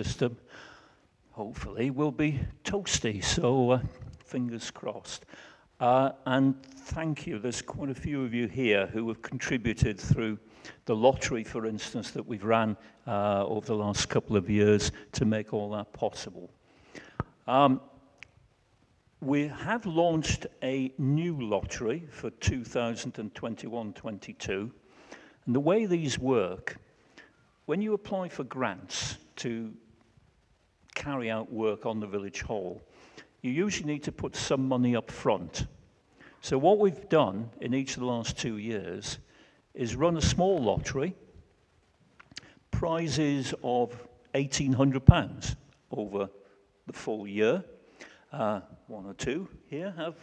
system, hopefully, will be toasty. So fingers crossed. And thank you. There's quite a few of you here who have contributed through the lottery, for instance, that we've ran over the last couple of years to make all that possible. We have launched a new lottery for 2021-22. And the way these work, when you apply for grants to carry out work on the village hall, you usually need to put some money up front. So what we've done in each of the last 2 years is run a small lottery, prizes of £1,800 over the full year. One or two here have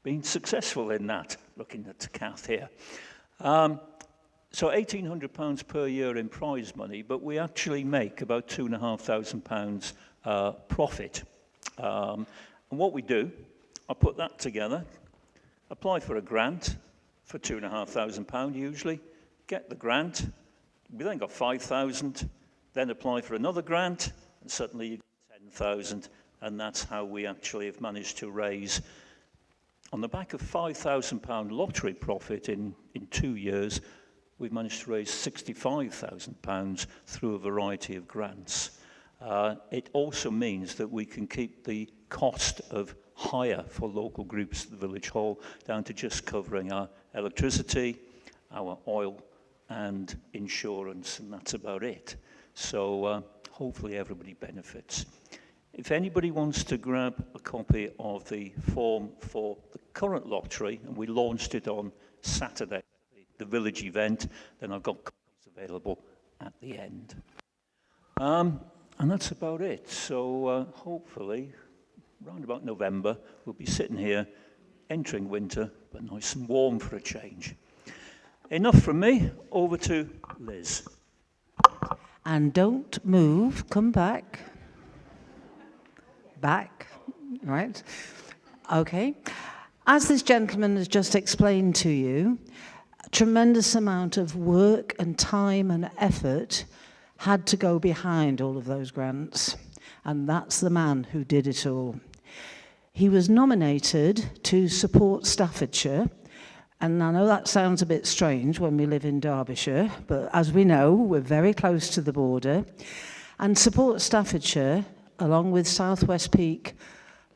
been successful in that, looking at Kath here. So £1,800 per year in prize money, but we actually make about £2,500 profit. And what we do, I put that together, apply for a grant for £2,500 usually, get the grant, we then got 5,000, then apply for another grant, and suddenly you get 10,000, and that's how we actually have managed to raise, on the back of £5,000 lottery profit in 2 years, we've managed to raise £65,000 through a variety of grants. It also means that we can keep the cost of hire for local groups at the village hall down to just covering our electricity, our oil, and insurance, and that's about it. So hopefully everybody benefits. If anybody wants to grab a copy of the form for the current lottery, and we launched it on Saturday, the village event, then I've got copies available at the end. And that's about it. So hopefully, around about November, we'll be sitting here, entering winter, but nice and warm for a change. Enough from me, over to Liz. And don't move, come back. Back, right? Okay. As this gentleman has just explained to you, a tremendous amount of work and time and effort had to go behind all of those grants. And that's the man who did it all. He was nominated to support Staffordshire. And I know that sounds a bit strange when we live in Derbyshire, but as we know, we're very close to the border. And Support Staffordshire, along with South West Peak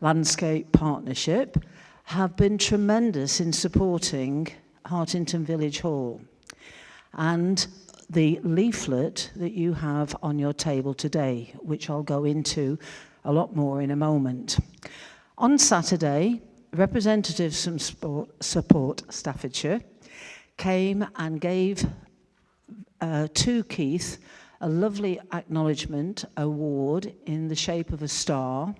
Landscape Partnership, have been tremendous in supporting Hartington Village Hall. And the leaflet that you have on your table today, which I'll go into a lot more in a moment. On Saturday, representatives from Support Staffordshire came and gave to Keith a lovely acknowledgement award in the shape of a star.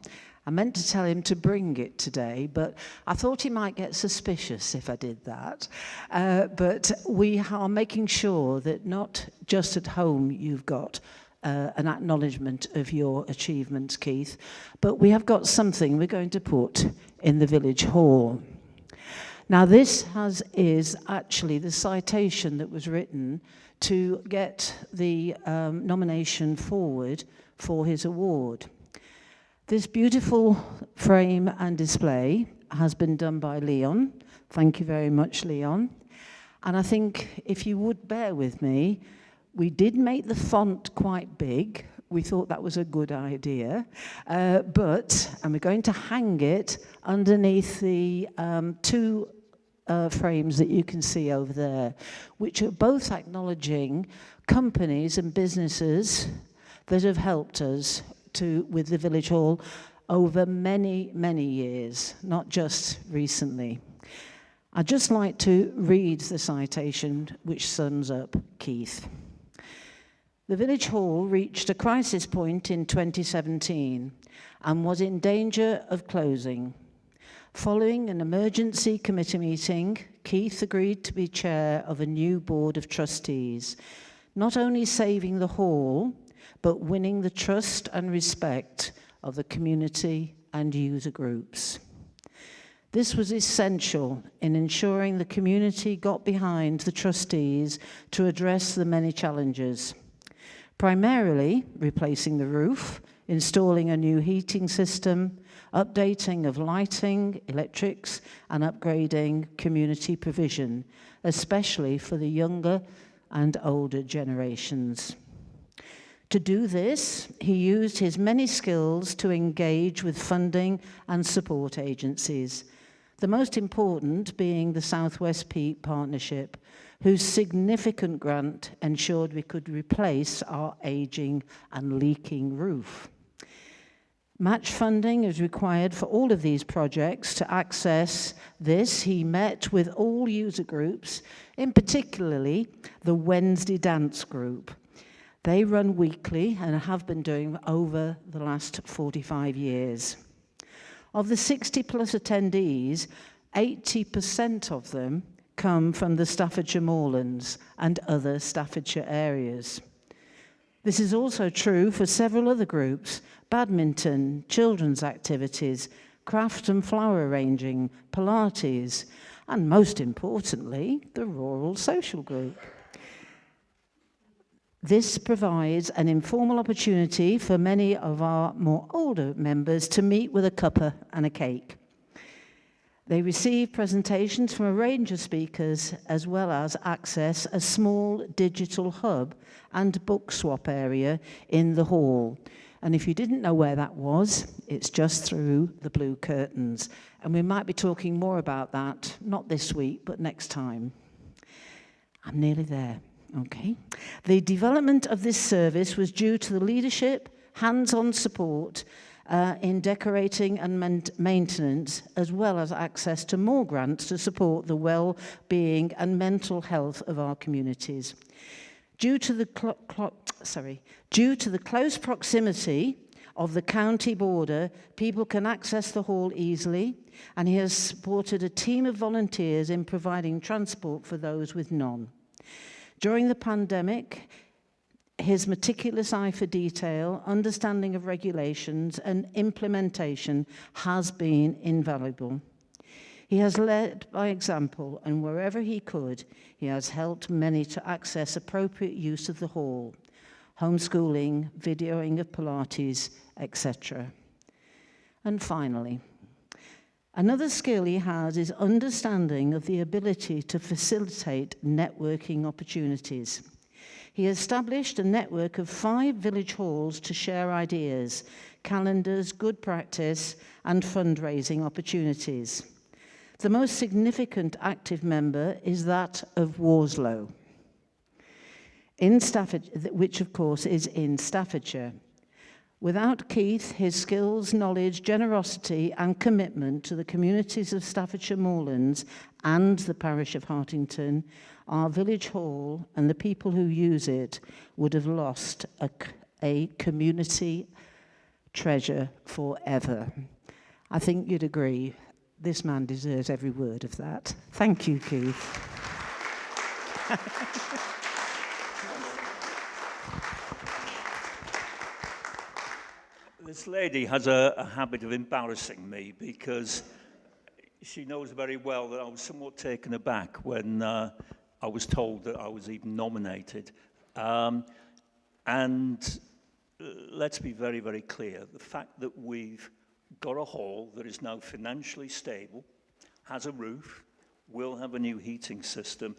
I meant to tell him to bring it today, but I thought he might get suspicious if I did that. But we are making sure that not just at home you've got an acknowledgement of your achievements, Keith, but we have got something we're going to put in the village hall. Now this is actually the citation that was written to get the nomination forward for his award. This beautiful frame and display has been done by Leon. Thank you very much, Leon. And I think if you would bear with me, we did make the font quite big. We thought that was a good idea. And we're going to hang it underneath the two frames that you can see over there, which are both acknowledging companies and businesses that have helped us with the village hall over many, many years, not just recently. I'd just like to read the citation which sums up Keith. The village hall reached a crisis point in 2017 and was in danger of closing. Following an emergency committee meeting, Keith agreed to be chair of a new board of trustees, not only saving the hall, but winning the trust and respect of the community and user groups. This was essential in ensuring the community got behind the trustees to address the many challenges. primarily replacing the roof, installing a new heating system, updating of lighting, electrics, and upgrading community provision, especially for the younger and older generations. To do this, he used his many skills to engage with funding and support agencies, the most important being the Southwest Peak Partnership, whose significant grant ensured we could replace our aging and leaking roof. Match funding is required for all of these projects. To access this, he met with all user groups, in particularly the Wednesday Dance Group. They run weekly and have been doing over the last 45 years. Of the 60 plus attendees, 80% of them come from the Staffordshire Moorlands and other Staffordshire areas. This is also true for several other groups: badminton, children's activities, craft and flower arranging, Pilates, and most importantly, the Rural Social Group. This provides an informal opportunity for many of our more older members to meet with a cuppa and a cake. They receive presentations from a range of speakers, as well as access a small digital hub and book swap area in the hall. And if you didn't know where that was, it's just through the blue curtains. And we might be talking more about that, not this week, but next time. I'm nearly there. Okay. The development of this service was due to the leadership, hands-on support in decorating and maintenance, as well as access to more grants to support the well-being and mental health of our communities. Due to the close proximity of the county border, people can access the hall easily, and he has supported a team of volunteers in providing transport for those with none. During the pandemic, his meticulous eye for detail, understanding of regulations, and implementation has been invaluable. He has led by example, and wherever he could, he has helped many to access appropriate use of the hall, homeschooling, videoing of Pilates, etc. And finally, another skill he has is understanding of the ability to facilitate networking opportunities. He established a network of 5 village halls to share ideas, calendars, good practice, and fundraising opportunities. The most significant active member is that of Worslow, in Staffordshire, which of course is in Staffordshire. Without Keith, his skills, knowledge, generosity, and commitment to the communities of Staffordshire Moorlands and the parish of Hartington, our village hall and the people who use it would have lost a community treasure forever. I think you'd agree. This man deserves every word of that. Thank you, Keith. This lady has a habit of embarrassing me because she knows very well that I was somewhat taken aback when I was told that I was even nominated. And let's be very, very clear. The fact that we've got a hall that is now financially stable, has a roof, will have a new heating system,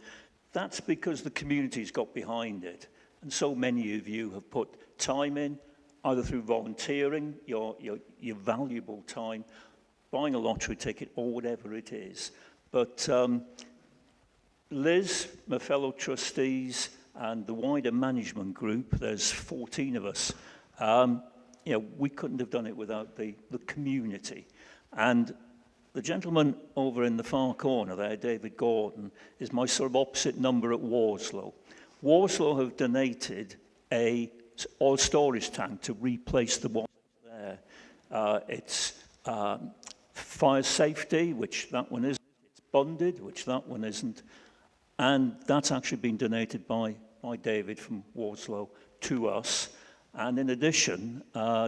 that's because the community's got behind it. And so many of you have put time in, either through volunteering, your valuable time, buying a lottery ticket, or whatever it is. But Liz, my fellow trustees, and the wider management group, there's 14 of us, we couldn't have done it without the community. And the gentleman over in the far corner there, David Gordon, is my sort of opposite number at Worslow. Worslow have donated a oil storage tank to replace the one there. It's fire safety, which that one isn't. It's bonded, which that one isn't. And that's actually been donated by David from Worslow to us. And in addition,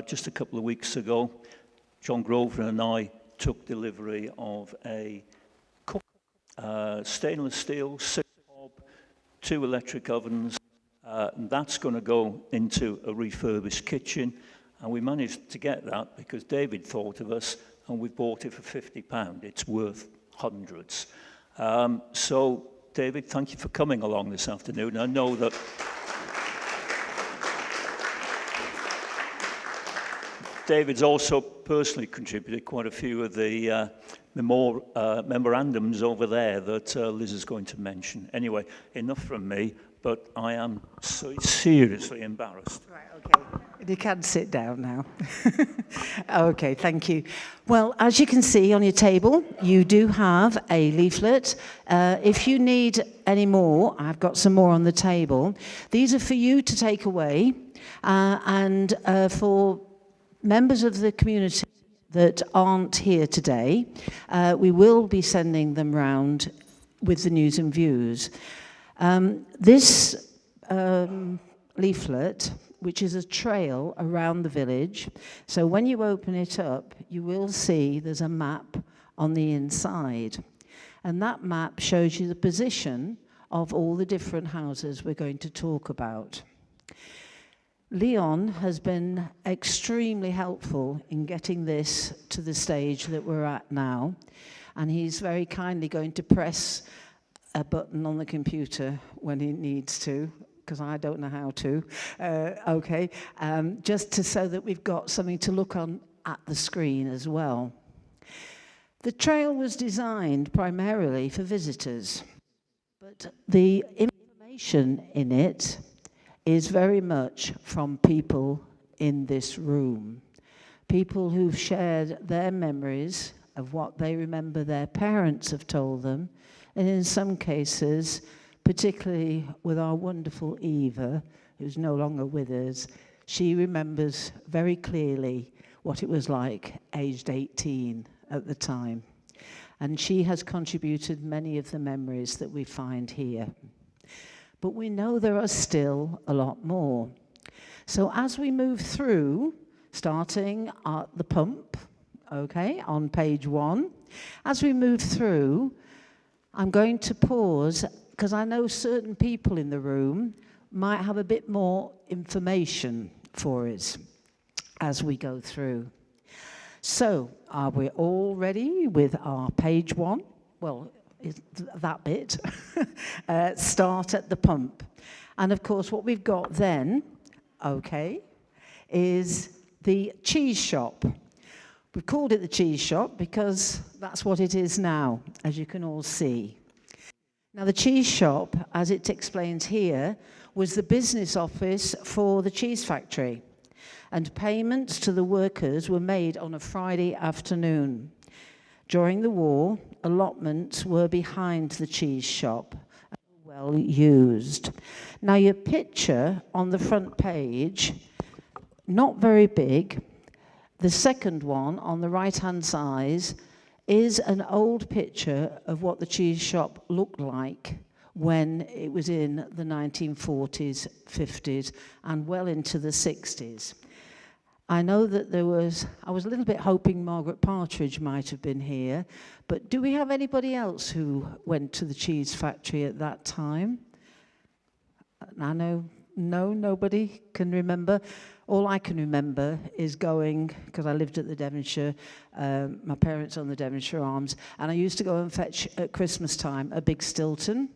just a couple of weeks ago, John Grover and I took delivery of a cooker, stainless steel, 6-hob, 2 electric ovens, And that's going to go into a refurbished kitchen. And we managed to get that because David thought of us, and we bought it for £50. It's worth hundreds. So, David, thank you for coming along this afternoon. I know that David's also personally contributed quite a few of the memorandums over there that Liz is going to mention. Anyway, enough from me, but I am so seriously embarrassed. Right, okay. You can sit down now. Okay, thank you. Well, as you can see on your table, you do have a leaflet. If you need any more, I've got some more on the table. These are for you to take away, and for members of the community that aren't here today, we will be sending them round with the news and views. This leaflet, which is a trail around the village, so when you open it up, you will see there's a map on the inside. And that map shows you the position of all the different houses we're going to talk about. Leon has been extremely helpful in getting this to the stage that we're at now, and he's very kindly going to press a button on the computer when he needs to, because I don't know how to, just so that we've got something to look on at the screen as well. The trail was designed primarily for visitors, but the information in it is very much from people in this room. People who've shared their memories of what they remember their parents have told them, and in some cases, particularly with our wonderful Eva, who's no longer with us, she remembers very clearly what it was like, aged 18 at the time. And she has contributed many of the memories that we find here. But we know there are still a lot more. So as we move through, starting at the pump, okay, on page 1, as we move through, I'm going to pause, because I know certain people in the room might have a bit more information for us as we go through. So, are we all ready with our page 1? Well, that bit. Start at the pump. And of course, what we've got then, okay, is the cheese shop. We've called it the cheese shop because that's what it is now, as you can all see. Now, the cheese shop, as it explains here, was the business office for the cheese factory, and payments to the workers were made on a Friday afternoon. During the war, allotments were behind the cheese shop, well used. Now, your picture on the front page, not very big. The second one on the right-hand side is an old picture of what the cheese shop looked like when it was in the 1940s, 50s, and well into the 60s. I know that I was a little bit hoping Margaret Partridge might have been here, but do we have anybody else who went to the cheese factory at that time? I know, no, nobody can remember. All I can remember is going, because I lived at the Devonshire, my parents on the Devonshire Arms, and I used to go and fetch at Christmas time a big Stilton,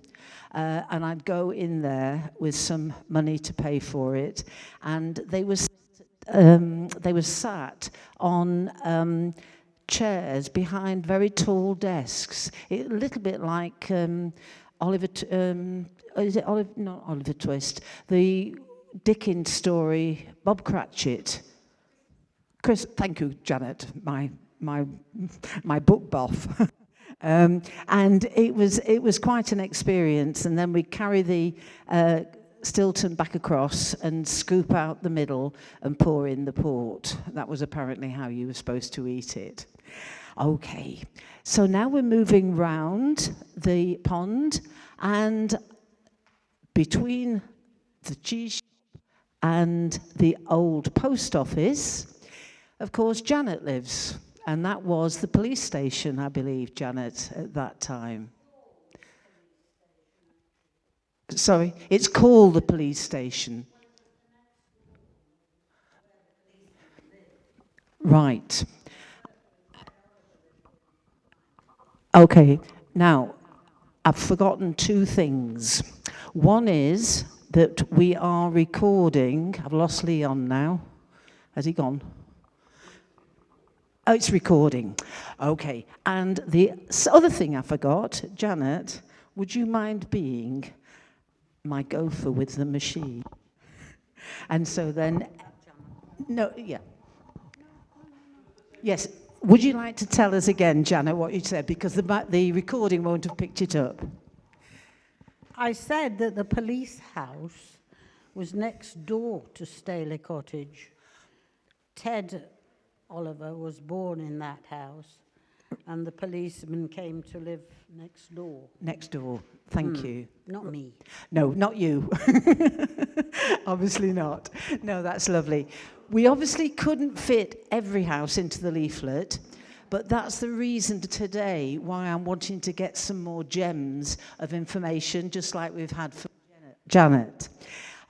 and I'd go in there with some money to pay for it, and they were sat on chairs behind very tall desks. A little bit like Oliver Twist, the Dickens story, Bob Cratchit. Chris, thank you, Janet, my book buff. And it was quite an experience. And then we carry the Stilton back across and scoop out the middle and pour in the port. That was apparently how you were supposed to eat it. Okay, so now we're moving round the pond, and between the cheese shop and the old post office, of course, Janet lives, and that was the police station, I believe, Janet, at that time. Sorry, it's called the police station. Right. Okay, now, I've forgotten two things. One is that we are recording, I've lost Leon now. Has he gone? Oh, it's recording. Okay, and the other thing I forgot, Janet, would you mind being my gopher with the machine? And so then, no, yeah. Yes, would you like to tell us again, Janet, what you said? Because the recording won't have picked it up. I said that the police house was next door to Staley Cottage. Ted Oliver was born in that house, and the policeman came to live next door. Next door, thank you. Not me. No, not you. Obviously not. No, that's lovely. We obviously couldn't fit every house into the leaflet, but that's the reason today why I'm wanting to get some more gems of information, just like we've had for Janet.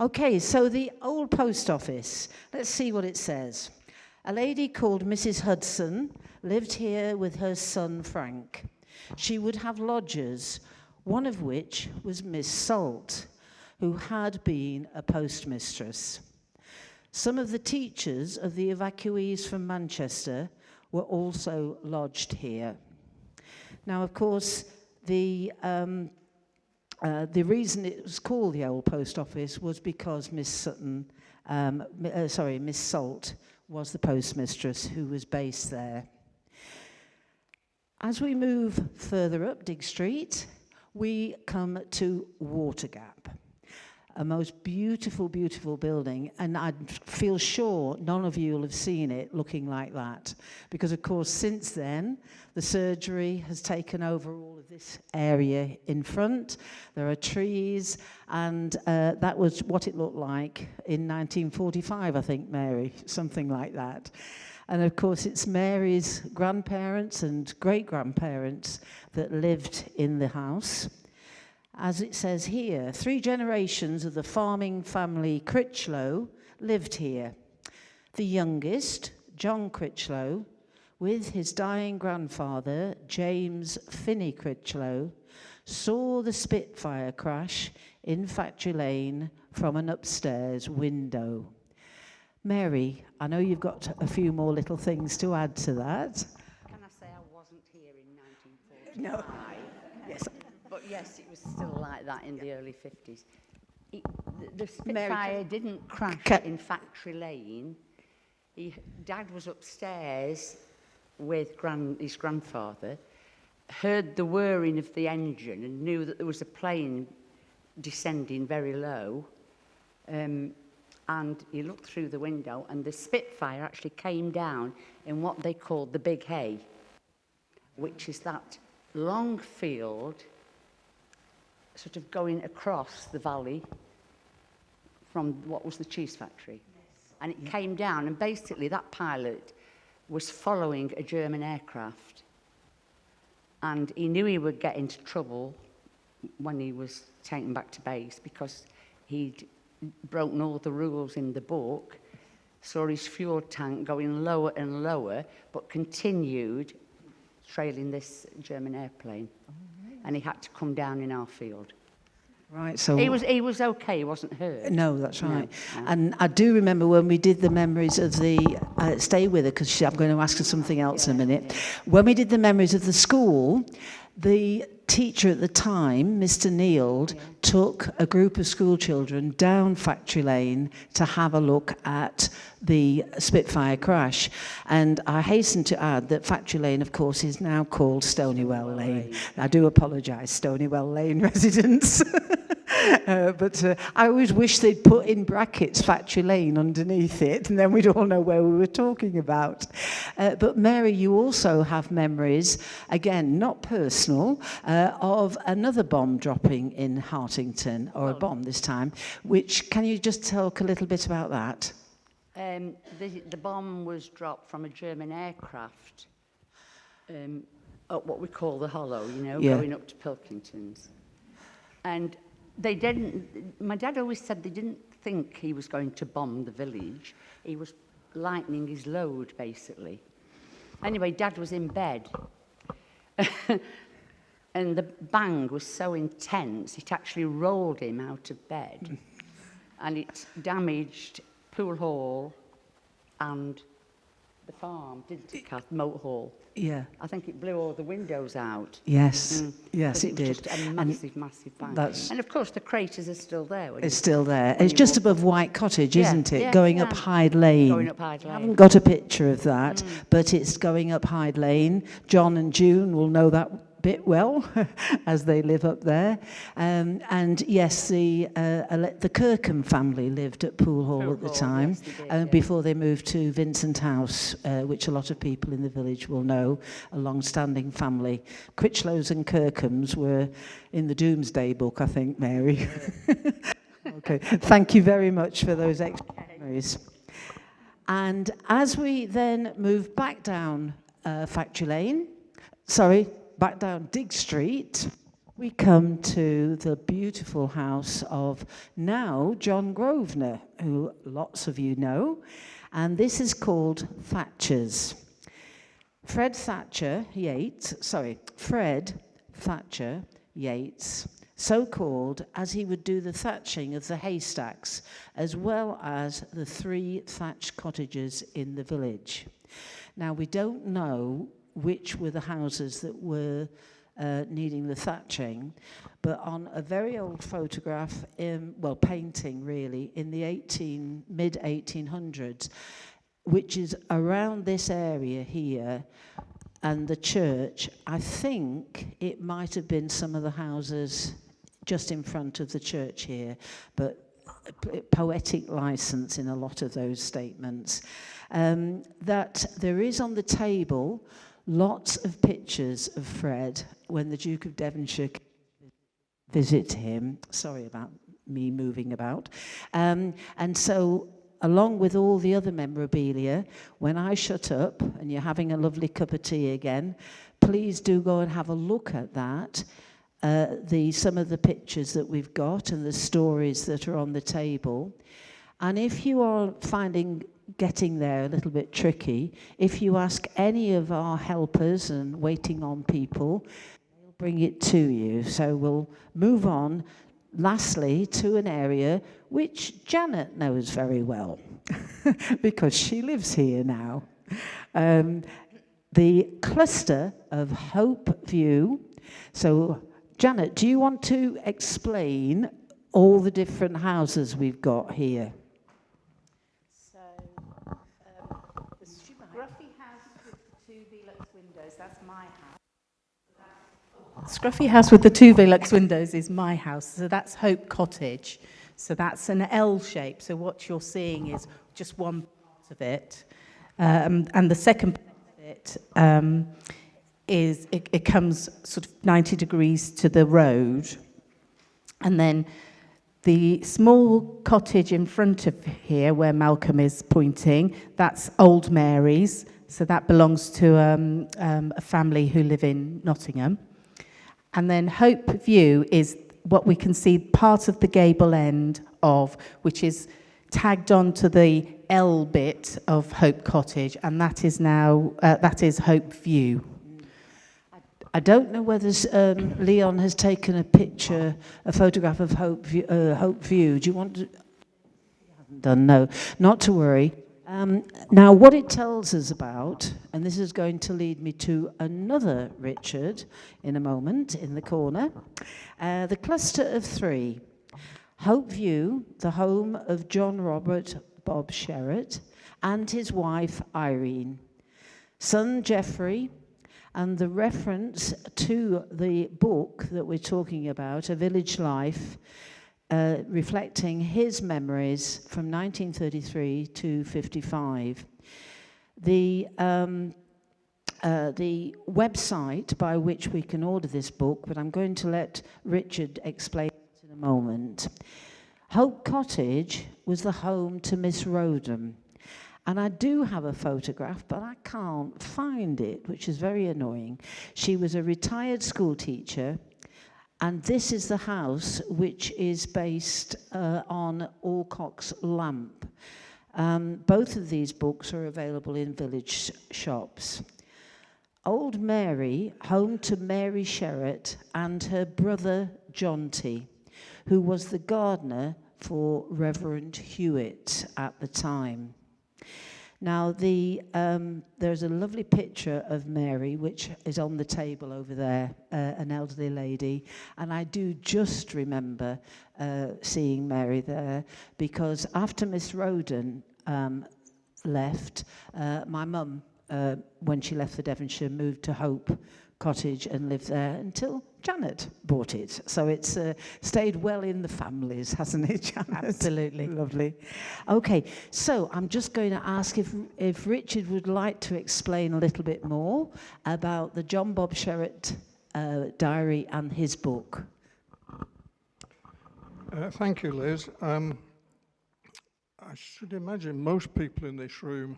Okay, so the old post office. Let's see what it says. A lady called Mrs. Hudson lived here with her son Frank. She would have lodgers, one of which was Miss Salt, who had been a postmistress. Some of the teachers of the evacuees from Manchester were also lodged here. Now, of course, the reason it was called the old post office was because Miss Salt was the postmistress who was based there. As we move further up Dig Street, we come to Watergap, a most beautiful, beautiful building, and I feel sure none of you will have seen it looking like that, because of course since then the surgery has taken over all of this area in front. There are trees, and that was what it looked like in 1945, I think, Mary, something like that. And of course it's Mary's grandparents and great-grandparents that lived in the house. As it says here, 3 generations of the farming family Critchlow lived here. The youngest, John Critchlow, with his dying grandfather, James Finney Critchlow, saw the Spitfire crash in Factory Lane from an upstairs window. Mary, I know you've got a few more little things to add to that. Can I say I wasn't here in 1945? No. Yes. But yes, it was still like that in the early 50s. The Spitfire didn't crash in Factory Lane. Dad was upstairs with his grandfather, heard the whirring of the engine and knew that there was a plane descending very low. And he looked through the window, and the Spitfire actually came down in what they called the Big Hay, which is that long field sort of going across the valley from what was the cheese factory. Yes. And it came down, and basically that pilot was following a German aircraft, and he knew he would get into trouble when he was taken back to base because he'd broken all the rules in the book, saw his fuel tank going lower and lower, but continued trailing this German airplane. And he had to come down in our field. Right, so he was okay, he wasn't hurt. No, that's right. No. And I do remember when we did the memories of the stay with her, because I'm going to ask her something else in a minute. Yeah. When we did the memories of the school, the teacher at the time, Mr. Neild, took a group of school children down Factory Lane to have a look at the Spitfire crash. And I hasten to add that Factory Lane, of course, is now called Stonywell Lane. I do apologise, Stonywell Lane residents. But I always wish they'd put in brackets Factory Lane underneath it, and then we'd all know where we were talking about. But Mary, you also have memories, again, not personal, of another bomb dropping in Hartington, or a bomb this time, which, can you just talk a little bit about that? The bomb was dropped from a German aircraft at what we call the Hollow, going up to Pilkingtons. And They didn't, my dad always said they didn't think he was going to bomb the village. He was lightening his load, basically. Anyway, Dad was in bed. And the bang was so intense, it actually rolled him out of bed. And it damaged Pool Hall and the farm, didn't it, Kath? Moat Hall. Yeah. I think it blew all the windows out. Yes. Yes, 'Cause it was did. Just a massive, massive bang. that's- And of course, the craters are still there. when It's you- still there. when It's you just walk- above White Cottage, Yeah, isn't it? yeah, Going yeah. up Hyde Lane. Going up Hyde I Lane. haven't got a picture of that, but it's going up Hyde Lane. John and June will know that bit well as they live up there. And yes, the Kirkham family lived at Pool Hall at the Hall, time, yes, they did, yeah. before they moved to Vincent House, which a lot of people in the village will know, a long-standing family. Critchlows and Kirkhams were in the Doomsday Book, I think, Mary. Okay, thank you very much for those extra memories. And as we then move back down Factory Lane, back down Dig Street, we come to the beautiful house of now John Grosvenor, who lots of you know, and this is called Thatcher's. Fred Thatcher Yates, so called as he would do the thatching of the haystacks, as well as the 3 thatched cottages in the village. Now, we don't know which were the houses that were needing the thatching, but on a very old photograph, painting really, in the mid-1800s, which is around this area here, and the church, I think it might have been some of the houses just in front of the church here, but poetic license in a lot of those statements. That there is on the table lots of pictures of Fred when the Duke of Devonshire visit him. Sorry about me moving about. And so, along with all the other memorabilia, when I shut up and you're having a lovely cup of tea again, please do go and have a look at that. Some of the pictures that we've got and the stories that are on the table. And if you are finding getting there a little bit tricky, if you ask any of our helpers and waiting on people, they'll bring it to you. So we'll move on, lastly, to an area which Janet knows very well, because she lives here now. The cluster of Hope View. So, Janet, do you want to explain all the different houses we've got here? The Scruffy house with the 2 Velux windows, that's my house. Scruffy house with the 2 Velux windows is my house, so that's Hope Cottage. So that's an L shape, so what you're seeing is just one part of it. And the second part of it is, it comes sort of 90 degrees to the road. And then the small cottage in front of here, where Malcolm is pointing, that's Old Mary's. So that belongs to a family who live in Nottingham. And then Hope View is what we can see part of the gable end of, which is tagged onto the L bit of Hope Cottage, and that is now, that is Hope View. I don't know whether Leon has taken a photograph of Hope View. Do you want to? You haven't done, no. Not to worry. Now, what it tells us about, and this is going to lead me to another Richard in a moment in the corner, the cluster of 3. Hope View, the home of John Robert Bob Sherratt and his wife Irene, son Geoffrey, and the reference to the book that we're talking about, A Village Life, reflecting his memories from 1933 to 55. The website by which we can order this book, but I'm going to let Richard explain it in a moment. Hope Cottage was the home to Miss Rodham. And I do have a photograph, but I can't find it, which is very annoying. She was a retired school teacher, And this is the house which is based on Alcock's Lamp. Both of these books are available in village shops. Old Mary, home to Mary Sherratt and her brother Jonty, who was the gardener for Reverend Hewitt at the time. Now, there's a lovely picture of Mary, which is on the table over there, an elderly lady. And I do just remember seeing Mary there, because after Miss Roden left, my mum, when she left for Devonshire, moved to Hope Cottage and lived there until Janet bought it. So it's stayed well in the families, hasn't it, Janet? Absolutely. Lovely. Okay, so I'm just going to ask if Richard would like to explain a little bit more about the John Bob Sherratt diary and his book. Thank you, Liz. I should imagine most people in this room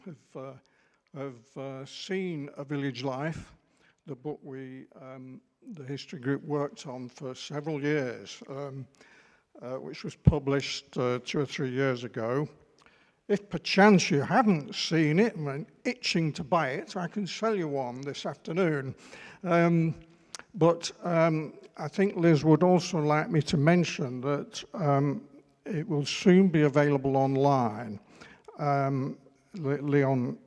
have seen A Village Life, the book the history group worked on for several years, which was published 2 or 3 years ago. If perchance you haven't seen it and are itching to buy it, I can sell you one this afternoon. But I think Liz would also like me to mention that it will soon be available online. Leon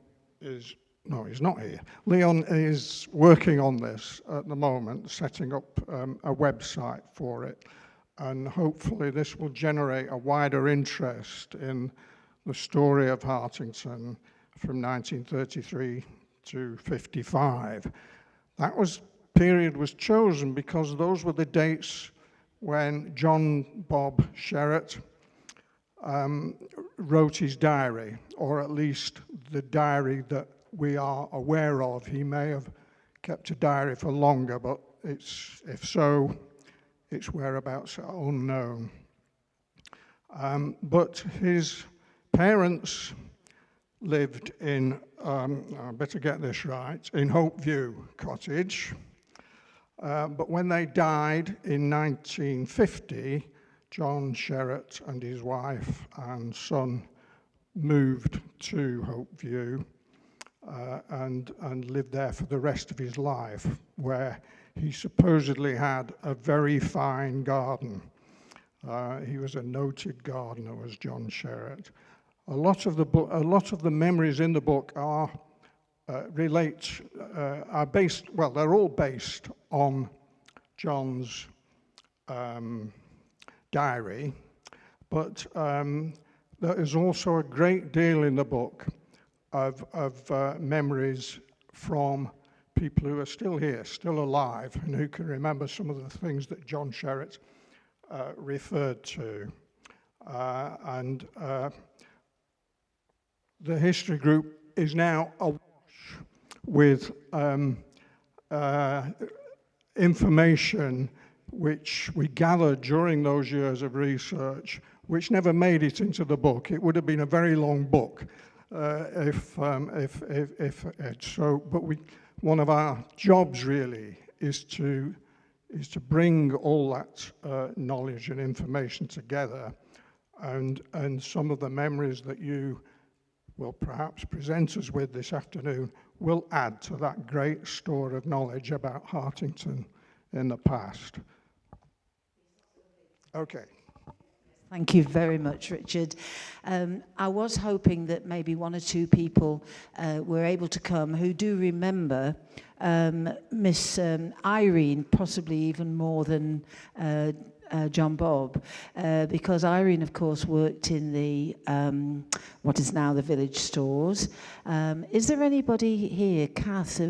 is... No, he's not here. Leon is working on this at the moment, setting up a website for it. And hopefully this will generate a wider interest in the story of Hartington from 1933 to 55. That period was chosen because those were the dates when John Bob Sherratt wrote his diary, or at least the diary that we are aware of. He may have kept a diary for longer, but if so, its whereabouts are unknown. But his parents lived in, I better get this right, in Hopeview Cottage. But when they died in 1950, John Sherratt and his wife and son moved to Hopeview. And lived there for the rest of his life, where he supposedly had a very fine garden. He was a noted gardener, was John Sherratt. A lot of the memories in the book are based. Well, they're all based on John's diary, but there is also a great deal in the book of memories from people who are still here, still alive, and who can remember some of the things that John Sherratt referred to. The history group is now awash with information which we gathered during those years of research, which never made it into the book. It would have been a very long book. One of our jobs really is to bring all that knowledge and information together, and some of the memories that you will perhaps present us with this afternoon will add to that great store of knowledge about Hartington in the past. Okay. Thank you very much, Richard. I was hoping that maybe one or two people were able to come who do remember Miss Irene, possibly even more than John Bob, because Irene, of course, worked in the what is now the village stores. Is there anybody here, Kath,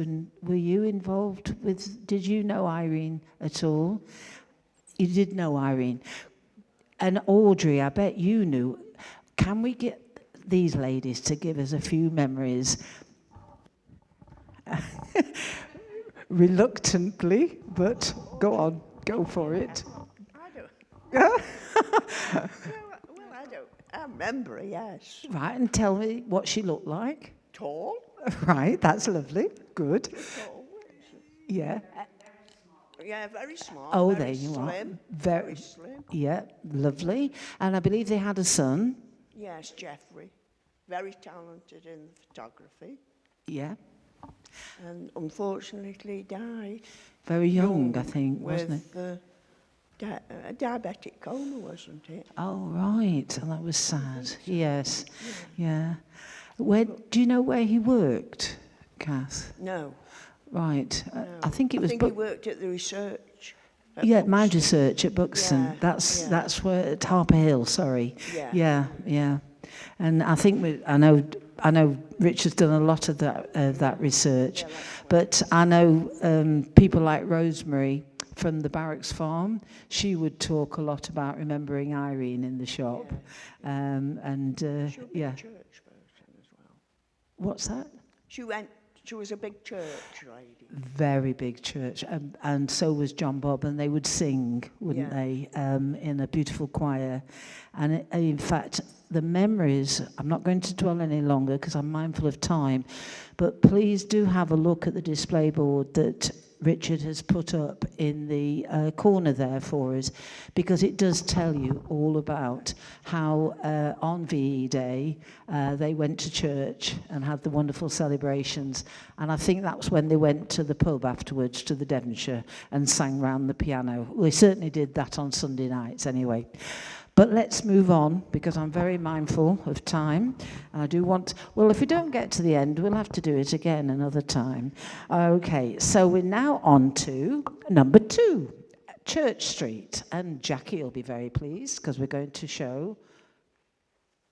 were you involved with, did you know Irene at all? You did know Irene. And Audrey, I bet you knew. Can we get these ladies to give us a few memories? Reluctantly, but go on, go for it. I don't. Well, I remember her, yes. Right, and tell me what she looked like. Tall. Right, that's lovely. Good. Tall, wasn't she? Yeah. Yeah, very small. Oh, very there you are. slim, Very, slim. yeah, lovely. And I believe they had a son. Yes, Jeffrey. Very talented in photography. Yeah, And unfortunately died. very young, I think, wasn't it? With a diabetic coma, wasn't it? Oh, right. And that was sad. Yes, yeah. Where, do you know where he worked, Kath? No. Right. no. I think it was. I think he worked at the research. At Yeah, Buxton. Mind Research at Buxton. Yeah, yeah. That's where at Harper Hill. Sorry. Yeah. Yeah. And I think I know Richard's done a lot of that research, but I know people like Rosemary from the Barracks Farm. She would talk a lot about remembering Irene in the shop, yeah. Church person as well. What's that? She was a big church lady. Very big church, and so was John Bob, and they would sing, wouldn't they, in a beautiful choir. And in fact, the memories, I'm not going to dwell any longer because I'm mindful of time, but please do have a look at the display board that Richard has put up in the corner there for us, because it does tell you all about how on VE Day they went to church and had the wonderful celebrations. And I think that was when they went to the pub afterwards, to the Devonshire, and sang round the piano. We certainly did that on Sunday nights anyway. But let's move on, because I'm very mindful of time. And I do want, well, if we don't get to the end, we'll have to do it again another time. Okay, so we're now on to number 2, Church Street. And Jackie will be very pleased, because we're going to show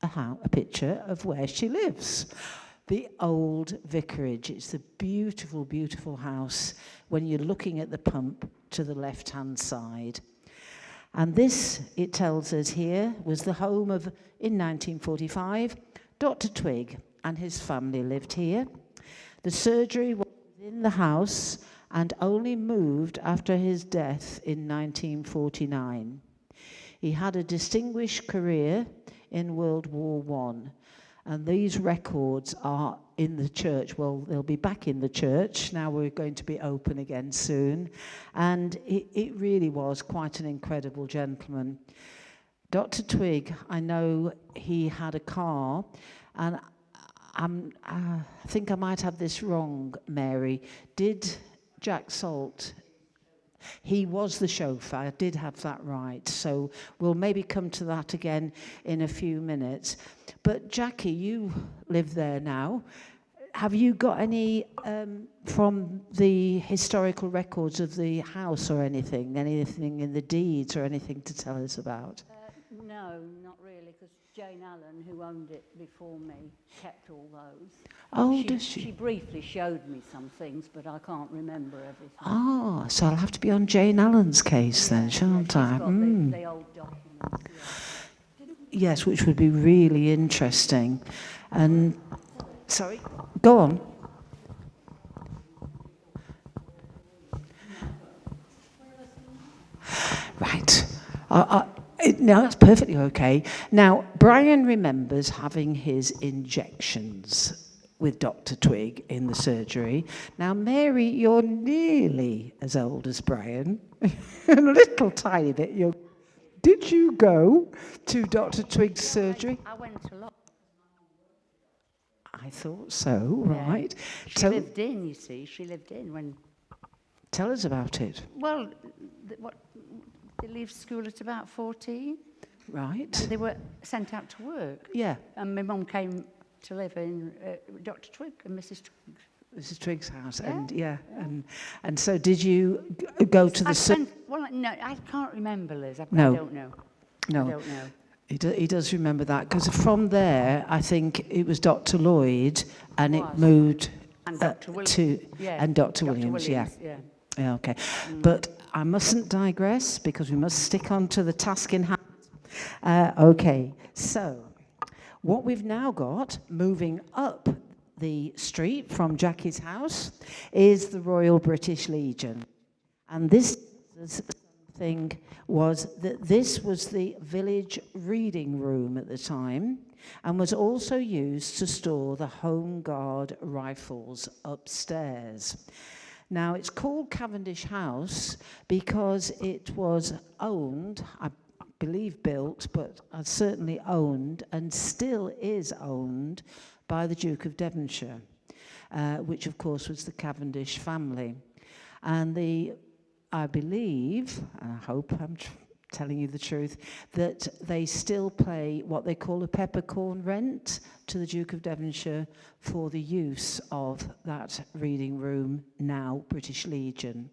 a picture of where she lives. The old vicarage. It's a beautiful, beautiful house when you're looking at the pump to the left-hand side. And this, it tells us here, was the home of, in 1945, Dr. Twigg and his family lived here. The surgery was within the house and only moved after his death in 1949. He had a distinguished career in World War I, and these records are in the church. Well, they'll be back in the church. Now we're going to be open again soon. And it really was quite an incredible gentleman. Dr. Twigg, I know he had a car, and I think I might have this wrong, Mary. Did Jack Salt... He was the chauffeur, I did have that right. So we'll maybe come to that again in a few minutes. But Jackie, you live there now. Have you got any from the historical records of the house or anything in the deeds or anything to tell us about? No, not really, because Jane Allen, who owned it before me, kept all those. Oh, does she? She briefly showed me some things, but I can't remember everything. Ah, so I'll have to be on Jane Allen's case then, shan't she's I? got the old documents, Yes, which would be really interesting. And, sorry, go on. Right. No, that's perfectly okay. Now, Brian remembers having his injections with Dr. Twigg in the surgery. Now, Mary, you're nearly as old as Brian, a little tiny bit. Did you go to Dr. Twigg's surgery? I went a lot. I thought so, right. She lived in, you see. She lived in when... Tell us about it. Well, they leave school at about 14. Right. They were sent out to work. Yeah, And my mum came to live in Dr. Twigg and Mrs. Twigg. Mrs. Twigg's house. Yeah. And so did you go to the... Well, no, I can't remember, Liz. I No. don't know. No. I don't know. He does remember that, because from there, I think it was Dr. Lloyd, and it Was. moved And Dr. Williams. to... Yeah. And Dr. Williams, yeah. Yeah, okay. But I mustn't digress, because we must stick on to the task in hand. Okay, so what we've now got, moving up the street from Jackie's house, is the Royal British Legion. And this thing was that this was the village reading room at the time, and was also used to store the Home Guard rifles upstairs. Now, it's called Cavendish House because it was owned, I believe built, but certainly owned and still is owned by the Duke of Devonshire, which of course was the Cavendish family. And I believe, and I hope I'm telling you the truth, that they still pay what they call a peppercorn rent to the Duke of Devonshire for the use of that reading room, now British Legion.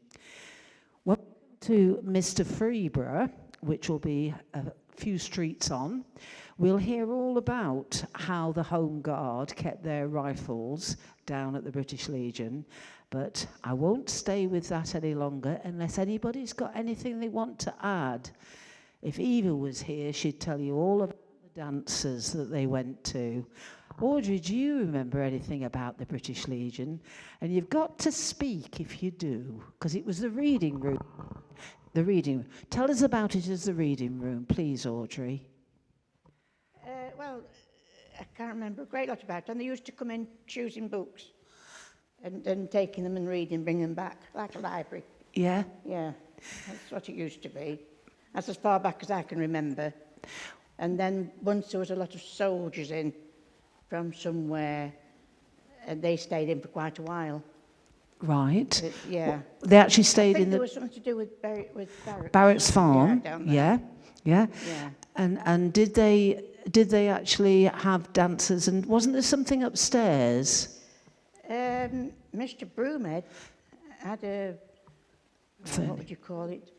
Welcome to Mr. Freeborough, which will be a few streets on. We'll hear all about how the Home Guard kept their rifles down at the British Legion, but I won't stay with that any longer unless anybody's got anything they want to add. If Eva was here, she'd tell you all about the dances that they went to. Audrey, do you remember anything about the British Legion? And you've got to speak if you do, because it was the reading room. The reading room. Tell us about it as the reading room, please, Audrey. Well, I can't remember a great lot about it. And they used to come in choosing books and taking them and reading, bringing them back, like a library. Yeah? Yeah, that's what it used to be. That's as far back as I can remember. And then once there was a lot of soldiers in from somewhere, and they stayed in for quite a while. Right. Yeah. They actually stayed I think in there the was something to do with Barrett's Farm. Yeah, down there. Yeah. Yeah. And did they actually have dances? And wasn't there something upstairs? Mr. Broomhead had a, what would you call it?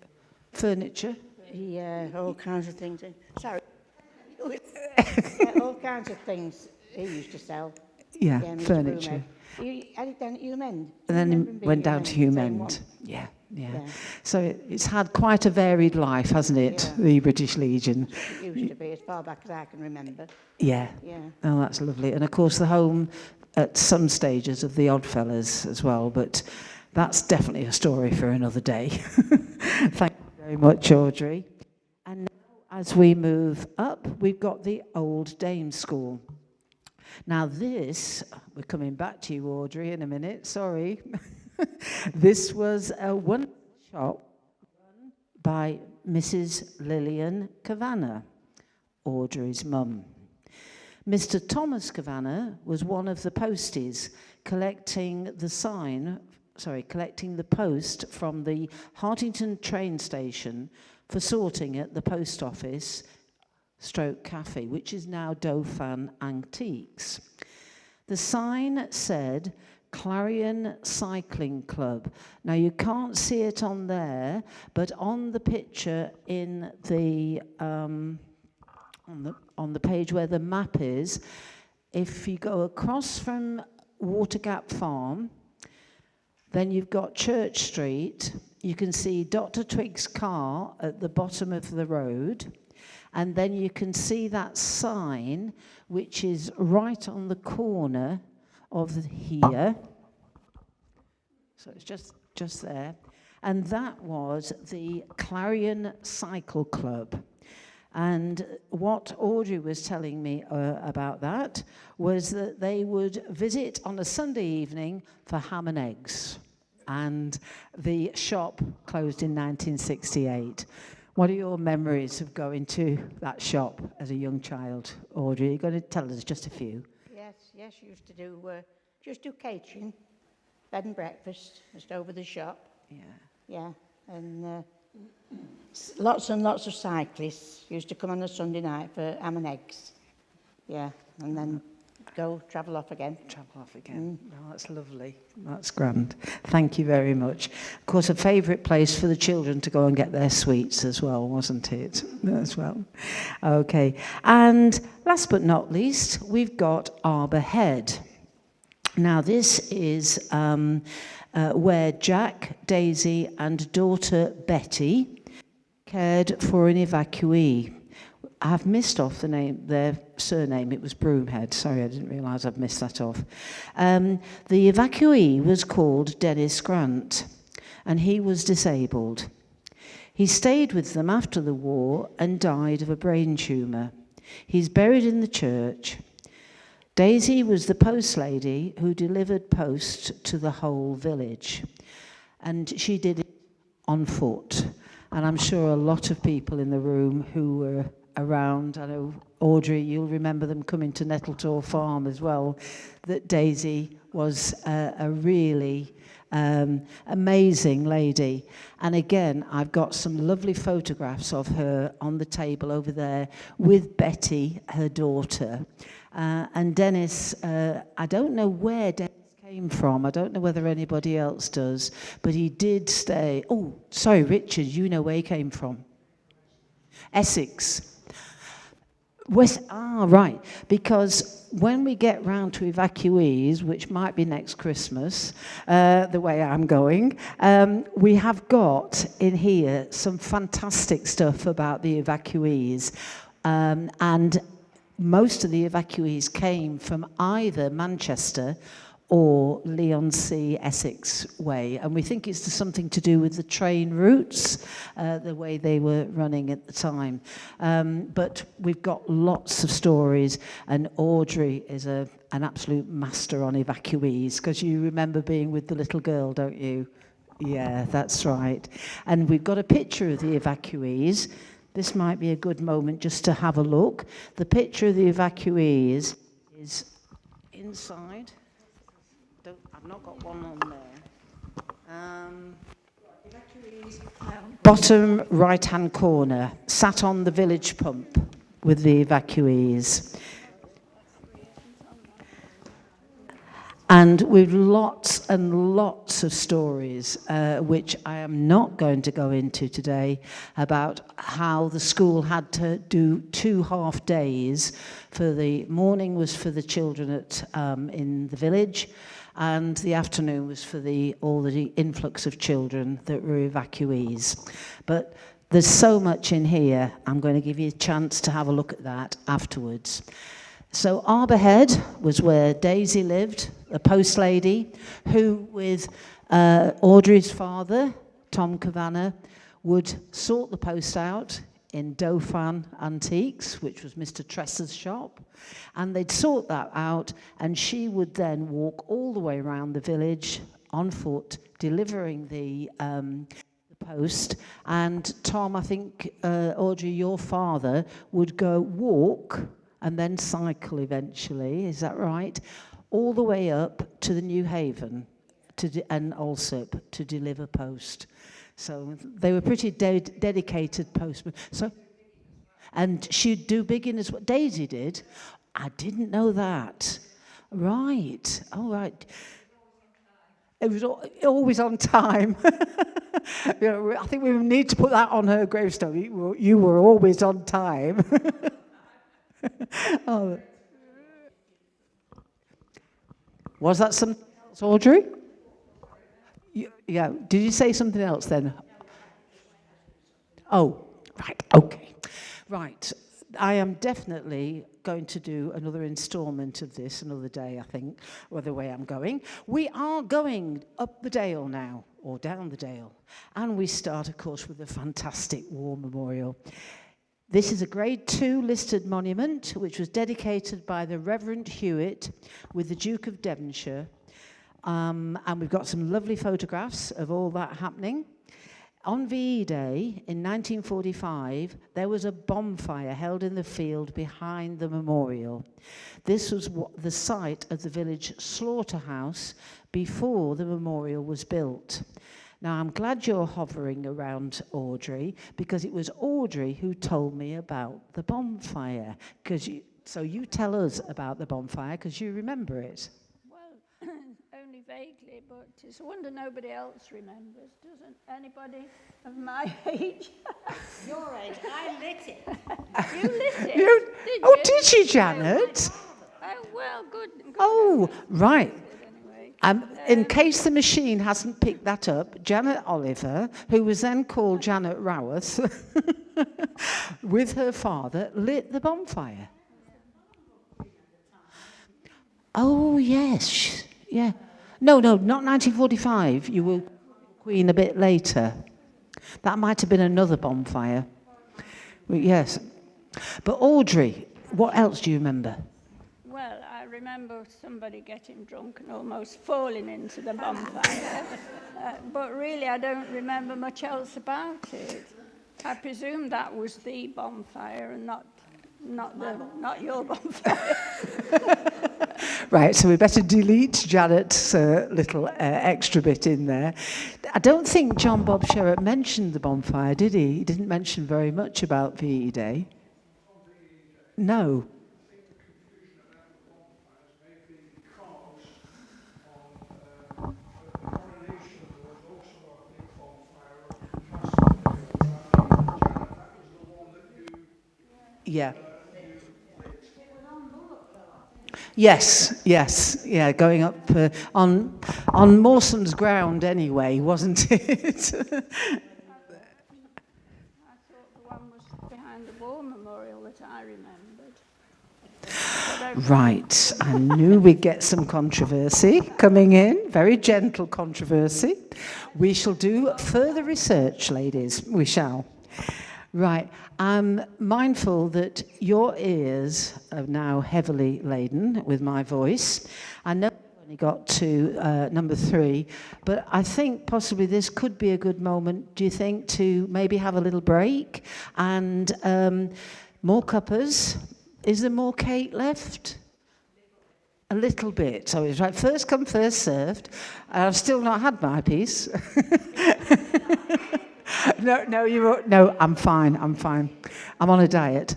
Furniture. Yeah, all kinds of things. Sorry. All kinds of things he used to sell. Yeah, Mr. furniture. Broomhead. He had it down at Hume End. And then Remember him it being went at down to Hume Hume End, End. same one. Yeah. Yeah. So it's had quite a varied life, hasn't it, Yeah. the British Legion? It used to be, as far back as I can remember. Yeah. Yeah. Oh, that's lovely. And of course, the home at some stages of the Oddfellows as well, but that's definitely a story for another day. Thank you very much, Audrey. And now, as we move up, we've got the Old Dame School. Now this, we're coming back to you, Audrey, in a minute, sorry. This was a wonderful shop run by Mrs. Lillian Kavanagh, Audrey's mum. Mr. Thomas Kavanagh was one of the posties collecting the post from the Hartington train station for sorting at the post office / cafe, which is now Dauphin Antiques. The sign said Clarion Cycling Club. Now you can't see it on there, but on the picture in the on the page where the map is, if you go across from Watergap Farm, then you've got Church Street. You can see Dr. Twig's car at the bottom of the road. And then you can see that sign, which is right on the corner of here. So it's just there. And that was the Clarion Cycle Club. And what Audrey was telling me about that was that they would visit on a Sunday evening for ham and eggs. And the shop closed in 1968. What are your memories of going to that shop as a young child, Audrey? You're going to tell us just a few. Yes, used to do catering, bed and breakfast, just over the shop. Yeah, and lots and lots of cyclists used to come on a Sunday night for ham and eggs. Yeah, and then travel off again. Oh, that's lovely. That's grand. Thank you very much. Of course, a favourite place for the children to go and get their sweets as well, wasn't it? As well. Okay. And last but not least, we've got Arbor Head. Now, this is where Jack, Daisy, and daughter Betty cared for an evacuee. I've missed off their surname. It was Broomhead. Sorry, I didn't realise I'd missed that off. The evacuee was called Dennis Grant, and he was disabled. He stayed with them after the war and died of a brain tumour. He's buried in the church. Daisy was the post lady who delivered post to the whole village. And she did it on foot. And I'm sure a lot of people in the room who were around, I know Audrey, you'll remember them coming to Nettletor Farm as well, that Daisy was a really amazing lady. And again, I've got some lovely photographs of her on the table over there with Betty, her daughter. And Dennis, I don't know where Dennis came from. I don't know whether anybody else does, but he did stay. Oh, sorry, Richard, you know where he came from. Essex. Right, because when we get round to evacuees, which might be next Christmas, the way I'm going, we have got in here some fantastic stuff about the evacuees, and most of the evacuees came from either Manchester or Leigh-on-Sea, Essex way. And we think it's something to do with the train routes, the way they were running at the time. But we've got lots of stories, and Audrey is an absolute master on evacuees, because you remember being with the little girl, don't you? Yeah, that's right. And we've got a picture of the evacuees. This might be a good moment just to have a look. The picture of the evacuees is inside. I've not got one on there. Bottom right-hand corner, sat on the village pump with the evacuees. And with lots and lots of stories, which I am not going to go into today, about how the school had to do 2 half days. For the morning was for the children in the village, and the afternoon was for all the influx of children that were evacuees. But there's so much in here, I'm going to give you a chance to have a look at that afterwards. So Arbor Head was where Daisy lived, a post lady, who with Audrey's father, Tom Kavanagh, would sort the post out in Dauphin Antiques, which was Mr. Tresser's shop, and they'd sort that out, and she would then walk all the way around the village on foot, delivering the post. And Tom, I think, Audrey, your father, would go walk and then cycle eventually, is that right? All the way up to the New Haven and Alsop to deliver post. So they were pretty dedicated postmen. So, and she'd do Biggin as what Daisy did. I didn't know that. Right. All right. It was always on time. You know, I think we need to put that on her gravestone. You were always on time. Oh. Was that something else, Audrey? Yeah. Did you say something else then? Oh, right. Okay. Right. I am definitely going to do another instalment of this another day, I think, or the way I'm going. We are going up the Dale now, or down the Dale. And we start, of course, with the fantastic War Memorial. This is a Grade 2 listed monument, which was dedicated by the Reverend Hewitt with the Duke of Devonshire. And we've got some lovely photographs of all that happening. On VE Day in 1945, there was a bonfire held in the field behind the memorial. This was the site of the village slaughterhouse before the memorial was built. Now, I'm glad you're hovering around Audrey, because it was Audrey who told me about the bonfire. So you tell us about the bonfire, because you remember it. Well, only vaguely, but it's a wonder nobody else remembers, doesn't anybody of my age? Your age, I lit it. You lit it? Oh, did you, Janet? Oh, well, good. Oh, right. Anyway. In case the machine hasn't picked that up, Janet Oliver, who was then called Janet Raworth, with her father, lit the bonfire. Oh, yes. Yeah. No, not 1945. You were Queen a bit later. That might have been another bonfire. Yes. But Audrey, what else do you remember? Well, I remember somebody getting drunk and almost falling into the bonfire. But really, I don't remember much else about it. I presume that was the bonfire and not your bonfire. Right, so we better delete Janet's little extra bit in there. I don't think John Bob Sherratt mentioned the bonfire, did he? He didn't mention very much about VE Day. No. Yeah. Yes, yeah, going up on Mawson's ground anyway, wasn't it? I thought the one was behind the war memorial that I remembered. Right, I knew we'd get some controversy coming in, very gentle controversy. We shall do further research, ladies, we shall. Right, I'm mindful that your ears are now heavily laden with my voice. I know we only got to number 3, but I think possibly this could be a good moment, do you think, to maybe have a little break? And more cuppers. Is there more cake left? A little bit. So it's right, first come, first served. I've still not had my piece. No, I'm fine. I'm on a diet.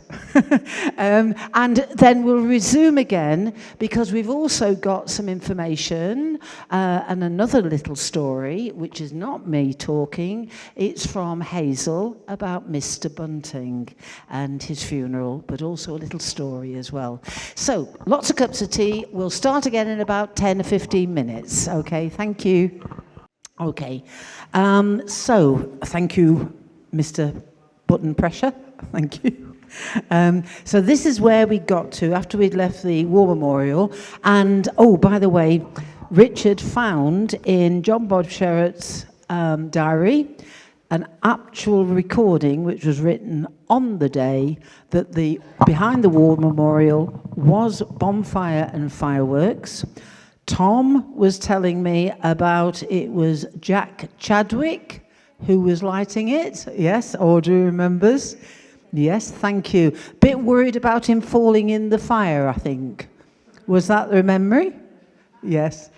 And then we'll resume again because we've also got some information and another little story, which is not me talking. It's from Hazel about Mr. Bunting and his funeral, but also a little story as well. So, lots of cups of tea. We'll start again in about 10 or 15 minutes. Okay, thank you. Okay, so thank you, Mr. Button Pressure. Thank you. So this is where we got to after we'd left the War Memorial. And, oh, by the way, Richard found in John Bob Sherratt's diary an actual recording which was written on the day that the behind the War Memorial was bonfire and fireworks. Tom was telling me about it was Jack Chadwick who was lighting it. Yes, Audrey remembers. Yes, thank you. Bit worried about him falling in the fire, I think. Was that the memory? Yes.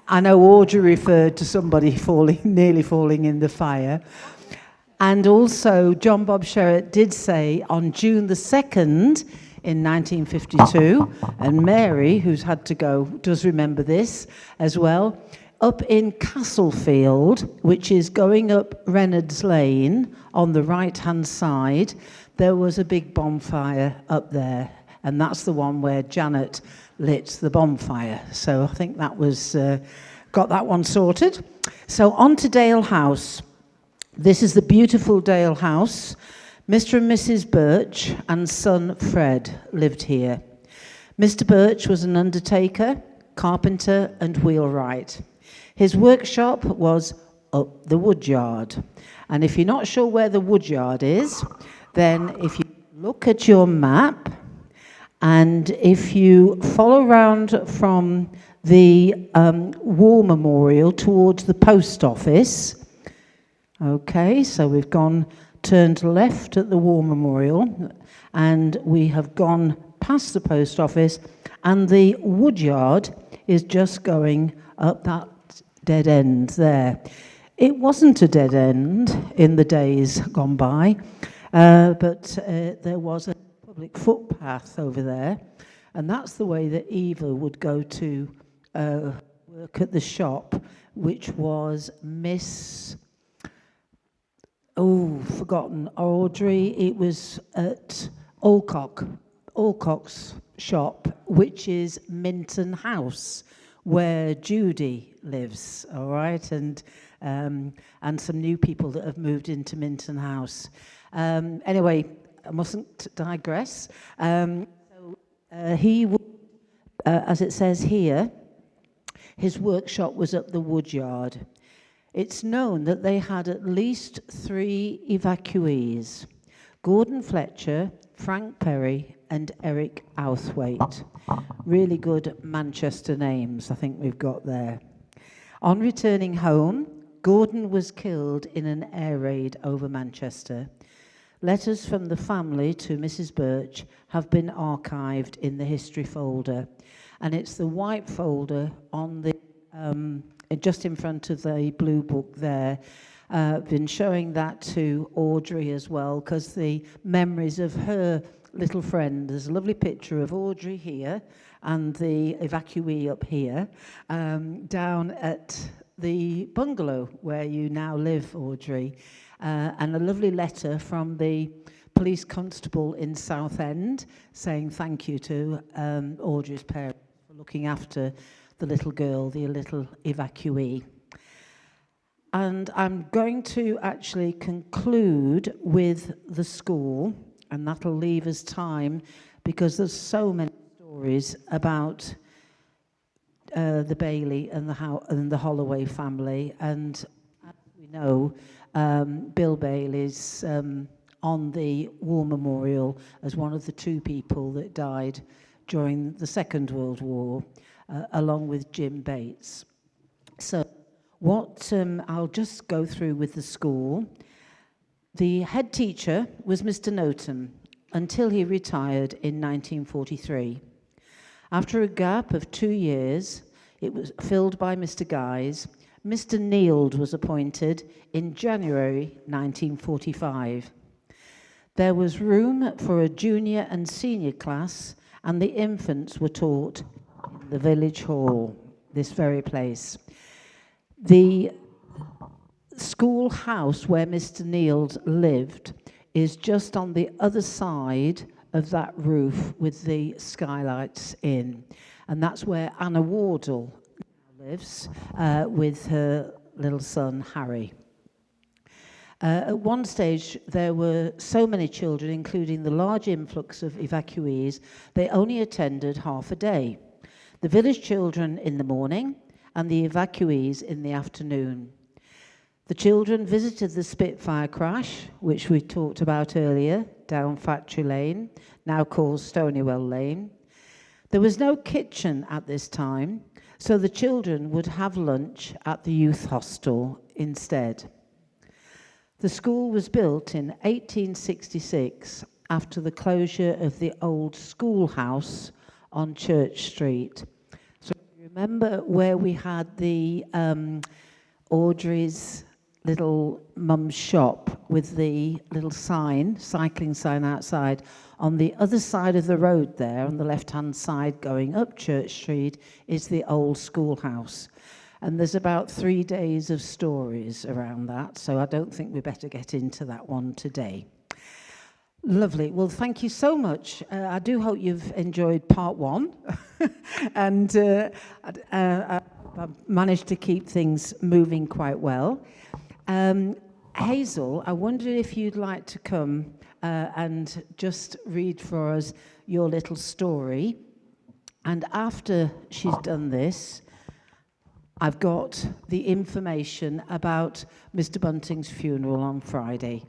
I know Audrey referred to somebody nearly falling in the fire. And also, John Bob Sherratt did say on June the 2nd, in 1952, and Mary, who's had to go, does remember this as well, up in Castlefield, which is going up Reynolds Lane on the right-hand side, there was a big bonfire up there, and that's the one where Janet lit the bonfire. So I think that was, got that one sorted. So on to Dale House. This is the beautiful Dale House. Mr. and Mrs. Birch and son Fred lived here. Mr. Birch was an undertaker, carpenter and wheelwright. His workshop was up the woodyard. And if you're not sure where the woodyard is, then if you look at your map and if you follow around from the War Memorial towards the post office, okay, so we've turned left at the War Memorial, and we have gone past the post office, and the woodyard is just going up that dead end there. It wasn't a dead end in the days gone by, but there was a public footpath over there, and that's the way that Eva would go to work at the shop, which was Miss... Oh, forgotten, Audrey. It was at Alcock's shop, which is Minton House, where Judy lives, all right, and some new people that have moved into Minton House. Anyway, I mustn't digress. He, as it says here, his workshop was up the woodyard. It's known that they had at least 3 evacuees: Gordon Fletcher, Frank Perry, and Eric Outhwaite. Really good Manchester names, I think we've got there. On returning home, Gordon was killed in an air raid over Manchester. Letters from the family to Mrs. Birch have been archived in the history folder, and it's the white folder on the just in front of the blue book there. Been showing that to Audrey as well, because the memories of her little friend, there's a lovely picture of Audrey here and the evacuee up here, down at the bungalow where you now live, Audrey, and a lovely letter from the police constable in Southend saying thank you to Audrey's parents for looking after the little girl, the little evacuee. And I'm going to actually conclude with the school, and that'll leave us time because there's so many stories about the Bailey and the Holloway family. And as we know, Bill Bailey's on the War Memorial as one of the 2 people that died during the Second World War, along with Jim Bates. So what I'll just go through with the school. The head teacher was Mr. Noten until he retired in 1943. After a gap of 2 years, it was filled by Mr. Guise. Mr. Neild was appointed in January 1945. There was room for a junior and senior class, and the infants were taught in the village hall, this very place. The schoolhouse where Mr. Neild lived is just on the other side of that roof with the skylights in. And that's where Anna Wardle lives with her little son, Harry. At one stage, there were so many children, including the large influx of evacuees, they only attended half a day. The village children in the morning and the evacuees in the afternoon. The children visited the Spitfire crash, which we talked about earlier, down Factory Lane, now called Stonywell Lane. There was no kitchen at this time, so the children would have lunch at the youth hostel instead. The school was built in 1866 after the closure of the old schoolhouse on Church Street. So remember where we had the Audrey's little mum's shop with the little sign, cycling sign outside. On the other side of the road there, on the left-hand side going up Church Street, is the old schoolhouse. And there's about 3 days of stories around that, so I don't think we better get into that one today. Lovely. Well, thank you so much. I do hope you've enjoyed part 1. And I've managed to keep things moving quite well. Hazel, I wonder if you'd like to come and just read for us your little story. And after she's done this, I've got the information about Mr. Bunting's funeral on Friday.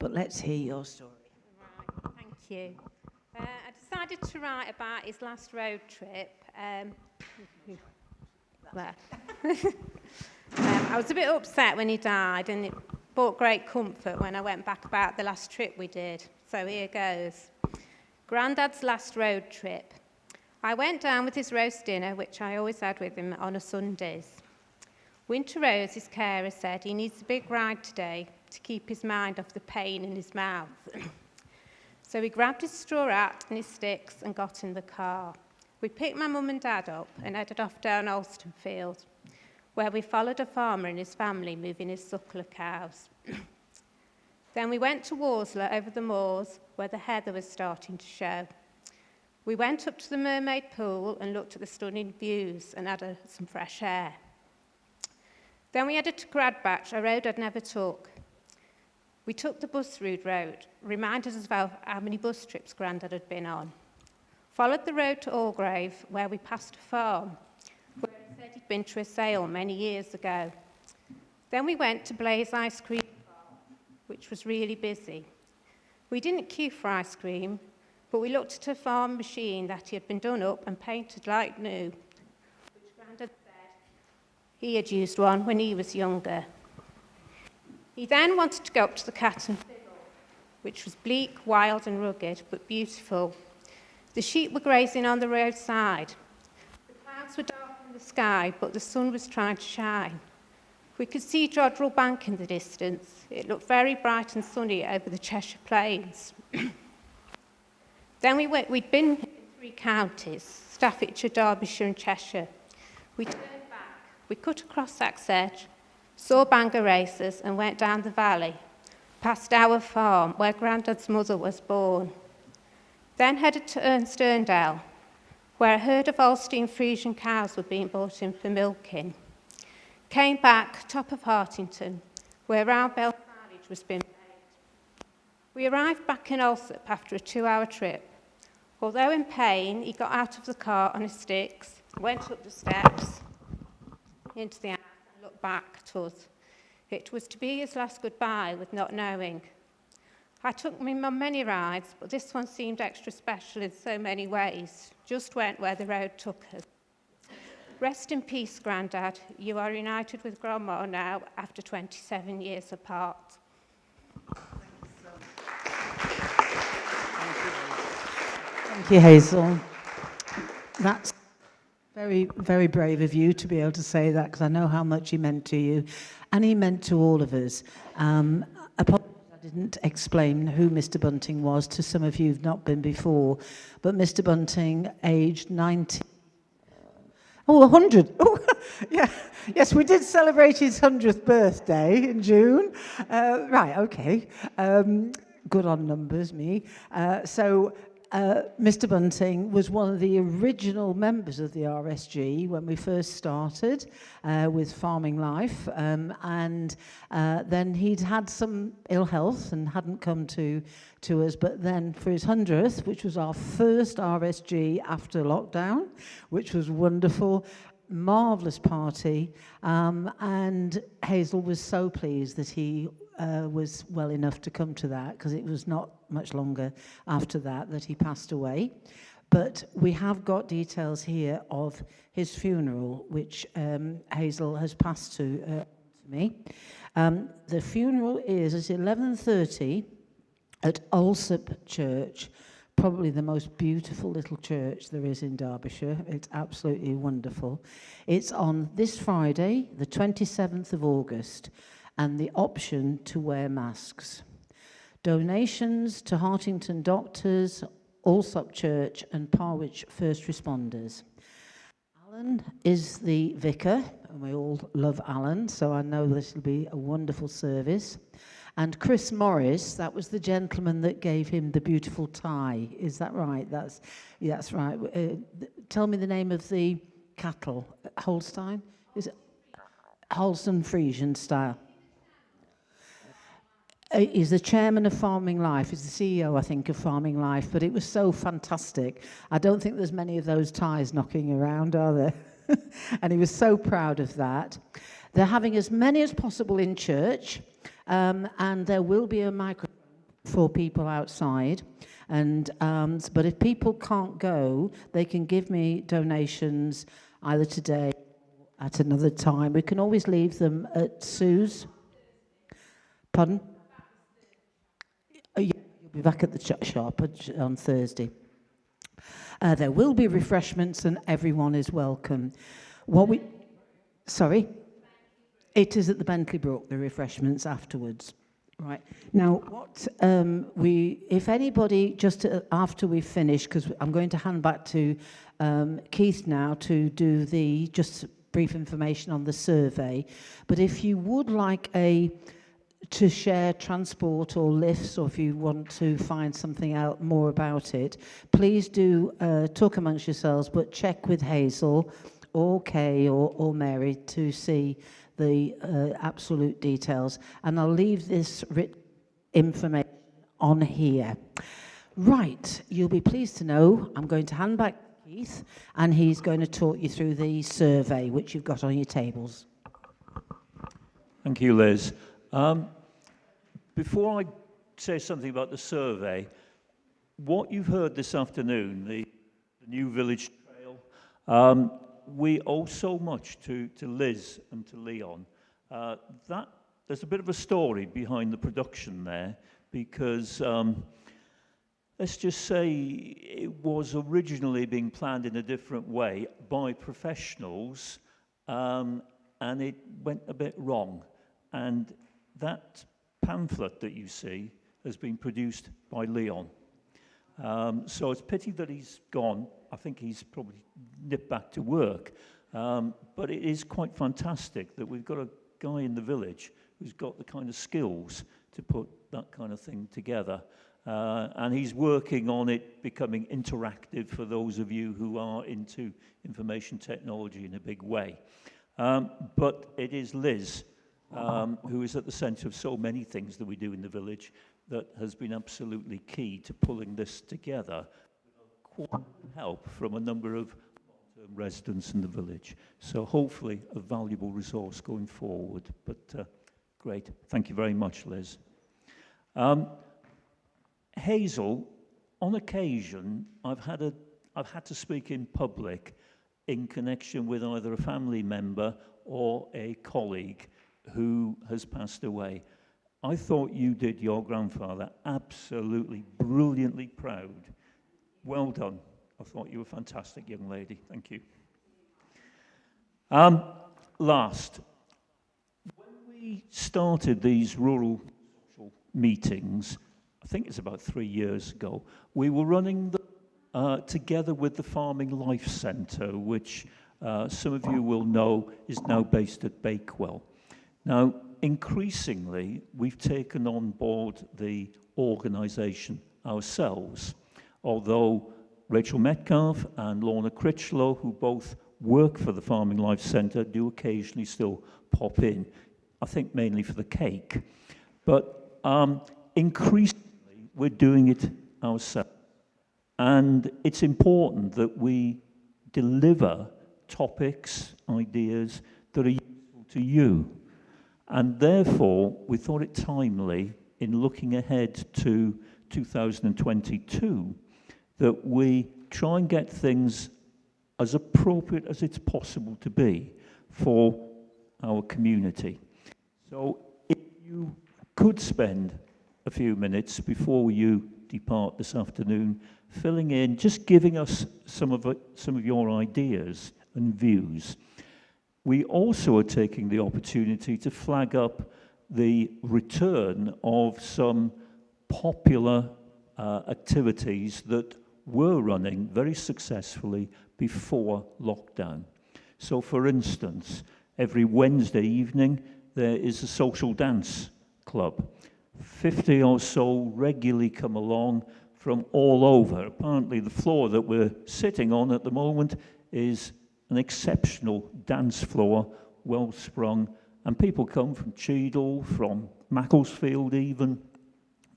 But let's hear your story. Right, thank you. I decided to write about his last road trip. There. I was a bit upset when he died, and it brought great comfort when I went back about the last trip we did. So here goes. Grandad's last road trip. I went down with his roast dinner, which I always had with him on a Sundays. Winter Rose, his carer, said he needs a big ride today to keep his mind off the pain in his mouth. So he grabbed his straw hat and his sticks and got in the car. We picked my mum and dad up and headed off down Alston Field, where we followed a farmer and his family moving his suckler cows. Then we went to Worsley over the moors, where the heather was starting to show. We went up to the Mermaid Pool and looked at the stunning views and had some fresh air. Then we headed to Gradbach, a road I'd never took. We took the Bus road, reminded us of how many bus trips Grandad had been on. Followed the road to Orgrave, where we passed a farm, where he said he'd been to a sale many years ago. Then we went to Blaze Ice Cream Farm, which was really busy. We didn't queue for ice cream, But we looked at a farm machine that had been done up and painted like new, which Grandad said he had used one when he was younger. He then wanted to go up to the Cat and Fiddle, which was bleak, wild and rugged, but beautiful. The sheep were grazing on the roadside. The clouds were dark in the sky, but the sun was trying to shine. We could see Jodrell Bank in the distance. It looked very bright and sunny over the Cheshire Plains. Then we'd been in 3 counties, Staffordshire, Derbyshire and Cheshire. We turned back, we cut across Saxe Edge, saw Bangor Races and went down the valley, past our farm where Grandad's mother was born. Then headed to Ernsterdale, where a herd of Holstein Friesian cows were being brought in for milking. Came back, top of Hartington, where Round Bell silage was being made. We arrived back in Alsop after a 2-hour trip. Although in pain, he got out of the car on his sticks, went up the steps into the house and looked back at us. It was to be his last goodbye with not knowing. I took him on many rides, but this one seemed extra special in so many ways. Just went where the road took us. Rest in peace, Grandad. You are united with Grandma now after 27 years apart. Thank you, Hazel. That's very, very brave of you to be able to say that, because I know how much he meant to you, and he meant to all of us. Apologies, I didn't explain who Mr. Bunting was to some of you who've not been before, but Mr. Bunting, aged 90. Oh, 100. Oh, yeah. Yes, we did celebrate his 100th birthday in June. Right, okay. Good on numbers, me. Mr. Bunting was one of the original members of the RSG when we first started with Farming Life, and then he'd had some ill health and hadn't come to us, but then for his 100th, which was our first RSG after lockdown, which was wonderful, marvellous party, and Hazel was so pleased that he was well enough to come to that, because it was not much longer after that he passed away. But we have got details here of his funeral, which Hazel has passed to me. The funeral is at 11:30 at Alsop Church, probably the most beautiful little church there is in Derbyshire. It's absolutely wonderful. It's on this Friday, the 27th of August, and the option to wear masks. Donations to Hartington Doctors, Alsop Church and Parwich First Responders. Alan is the vicar, and we all love Alan, so I know this will be a wonderful service. And Chris Morris, that was the gentleman that gave him the beautiful tie. Is that right? That's right. Tell me the name of the cattle. Holstein? Is it Holstein Friesian style? He's the chairman of Farming Life. He's the CEO, I think, of Farming Life. But it was so fantastic. I don't think there's many of those ties knocking around, are there? And he was so proud of that. They're having as many as possible in church, and there will be a microphone for people outside. And but if people can't go, they can give me donations either today or at another time. We can always leave them at Sue's. Pardon? Yeah, you'll be back at the shop on Thursday. There will be refreshments and everyone is welcome. Sorry? It is at the Bentley Brook, the refreshments afterwards. Right. Now, what if anybody, just after we finish, because I'm going to hand back to Keith now to do just brief information on the survey, but if you would like to share transport or lifts, or if you want to find something out more about it, please do talk amongst yourselves, but check with Hazel or Kay or Mary to see the absolute details. And I'll leave this written information on here. Right, you'll be pleased to know I'm going to hand back to Keith, and he's going to talk you through the survey, which you've got on your tables. Thank you, Liz. Before I say something about the survey, what you've heard this afternoon, the new village trail, we owe so much to Liz and to Leon. There's a bit of a story behind the production there, because let's just say it was originally being planned in a different way by professionals, and it went a bit wrong. And that pamphlet that you see has been produced by Leon. So it's a pity that he's gone. I think he's probably nipped back to work. But it is quite fantastic that we've got a guy in the village who's got the kind of skills to put that kind of thing together. And he's working on it becoming interactive for those of you who are into information technology in a big way. But it is Liz who is at the centre of so many things that we do in the village that has been absolutely key to pulling this together with quite help from a number of residents in the village. So hopefully a valuable resource going forward. But great. Thank you very much, Liz. Hazel, on occasion, I've had to speak in public in connection with either a family member or a colleague who has passed away. I thought you did your grandfather absolutely brilliantly proud. Well done. I thought you were a fantastic young lady. Thank you. Last, when we started these rural social meetings, I think it's about 3 years ago, we were running them together with the Farming Life Centre, which some of you will know is now based at Bakewell. Now, increasingly, we've taken on board the organisation ourselves, although Rachel Metcalf and Lorna Critchlow, who both work for the Farming Life Centre, do occasionally still pop in, I think mainly for the cake. But increasingly, we're doing it ourselves. And it's important that we deliver topics, ideas that are useful to you. And therefore, we thought it timely, in looking ahead to 2022, that we try and get things as appropriate as it's possible to be for our community. So if you could spend a few minutes before you depart this afternoon filling in, just giving us some of your ideas and views. We also are taking the opportunity to flag up the return of some popular activities that were running very successfully before lockdown. So for instance, every Wednesday evening there is a social dance club. 50 or so regularly come along from all over. Apparently the floor that we're sitting on at the moment is an exceptional dance floor, well sprung, and people come from Cheadle, from Macclesfield even,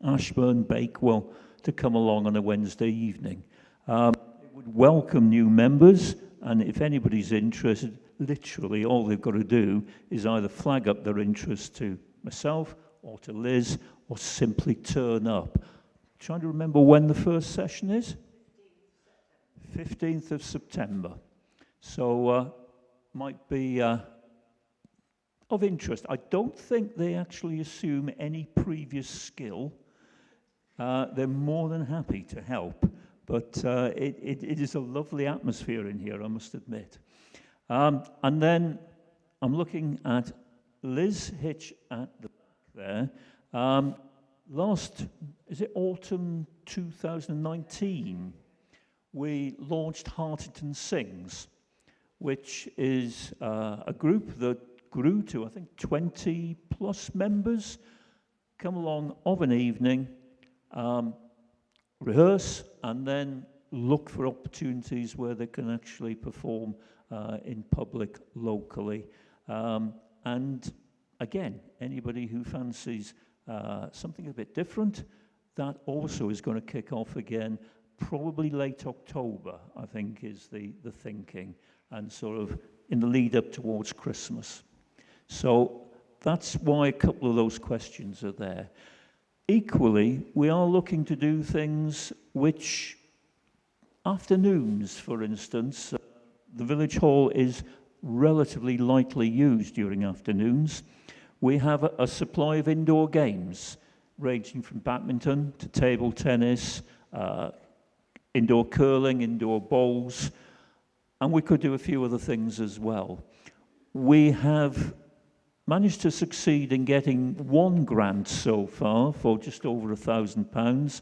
Ashburn, Bakewell, to come along on a Wednesday evening. It would welcome new members, and if anybody's interested, literally all they've got to do is either flag up their interest to myself or to Liz, or simply turn up. Trying to remember when the first session is? 15th of September. So might be of interest. I don't think they actually assume any previous skill. They're more than happy to help, but it is a lovely atmosphere in here, I must admit. And then I'm looking at Liz Hitch at the back there. Is it autumn 2019, we launched Hartington Sings, which is a group that grew to, I think, 20 plus members, come along of an evening, rehearse, and then look for opportunities where they can actually perform in public locally. And again, anybody who fancies something a bit different, that also is going to kick off again, probably late October, I think is the thinking, and sort of in the lead up towards Christmas. So that's why a couple of those questions are there. Equally, we are looking to do things which, afternoons, for instance, the village hall is relatively lightly used during afternoons. We have a supply of indoor games, ranging from badminton to table tennis, indoor curling, indoor bowls, and we could do a few other things as well. We have managed to succeed in getting one grant so far for just over £1,000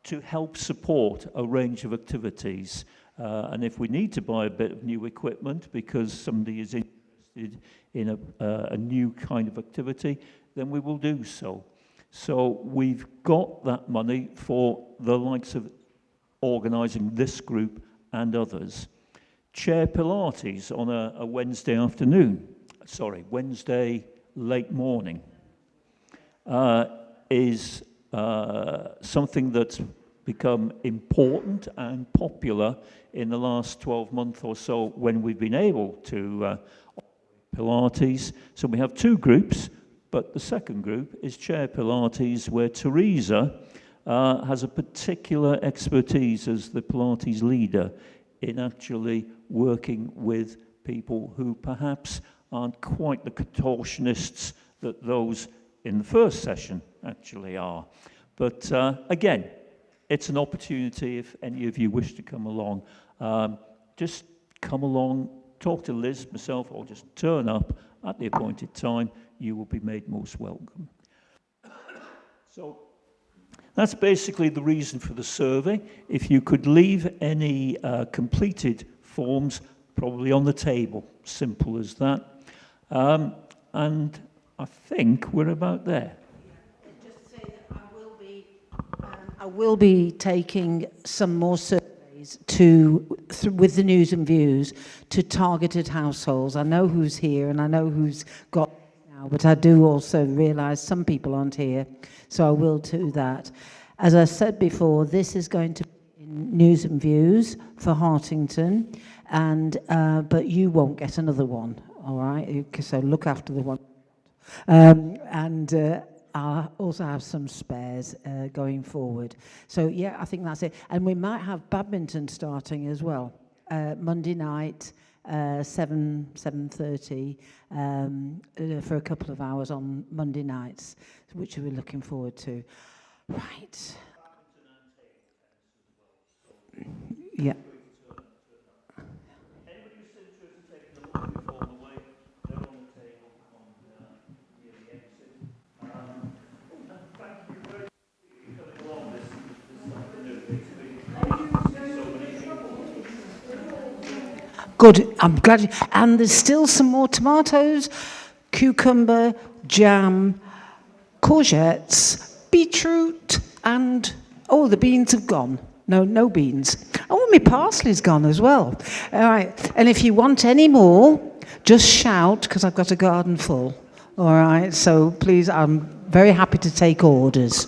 to help support a range of activities. And if we need to buy a bit of new equipment because somebody is interested in a new kind of activity, then we will do so. So we've got that money for the likes of organising this group and others. Chair Pilates on a Wednesday afternoon, Wednesday late morning, is something that's become important and popular in the last 12 months or so when we've been able to Pilates. So we have two groups, but the second group is Chair Pilates, where Teresa has a particular expertise as the Pilates leader in actually working with people who perhaps aren't quite the contortionists that those in the first session actually are. But again, it's an opportunity if any of you wish to come along. Just come along, talk to Liz, myself, or just turn up at the appointed time. You will be made most welcome. So that's basically the reason for the survey. If you could leave any completed forms probably on the table, simple as that. And I think we're about there. Just say that I will be taking some more surveys with the news and views to targeted households. I know who's here and I know who's got now, but I do also realise some people aren't here, so I will do that. As I said before, this is going to be in news and views for Hartington, and but you won't get another one, all right? So look after the one. I'll also have some spares going forward. So yeah, I think that's it. And we might have badminton starting as well. Monday night, 7:30 for a couple of hours on Monday nights, which we're looking forward to. Right. Yeah. Good, I'm glad. And there's still some more tomatoes, cucumber, jam, courgettes, beetroot, and, oh, the beans have gone. No beans. Oh, my parsley's gone as well. All right, and if you want any more, just shout, because I've got a garden full. All right, so please, I'm very happy to take orders.